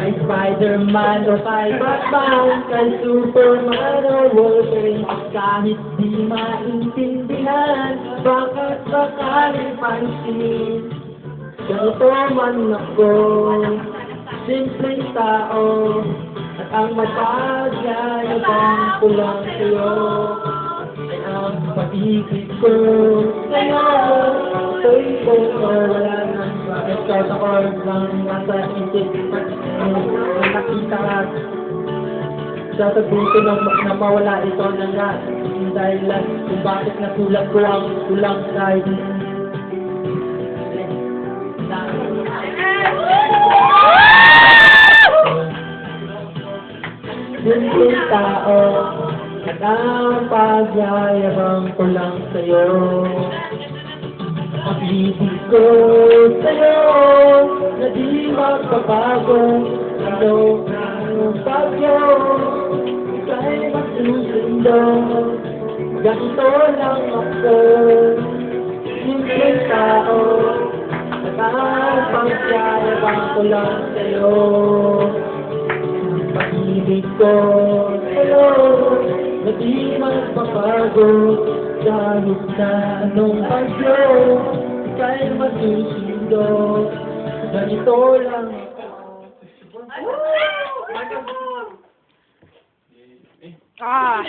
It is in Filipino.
Kay Spider-Man o kay Batman, kay Superman o Wolverine, kahit di maintindihan, bakit sakaling pansin? Ganito man ako, simpleng tao, at ang mapagayabang ko lang sa'yo, ay ang pag-ibig ko sa'yo. Ito'y kung wala nang bakit kahit ako lang nasa isip at nakita ka. Sasagutin na mawala ito na nga dahil lang kung bakit natulad ko ang kulang kahit simpleng tao at ang pagyayabang ko lang sa'yo. Pag-ibig ko sa'yo na di magbabago, ano ang bagyo, ika'y masusundo. Ganito lang ako, simpleng tao at ang pagyayabang ko lang sa'yo. Pag-ibig ko sa'yo na di magbabago, kahit na anong bagyo, ika'y masusundo. Ganito lang ako. Ah!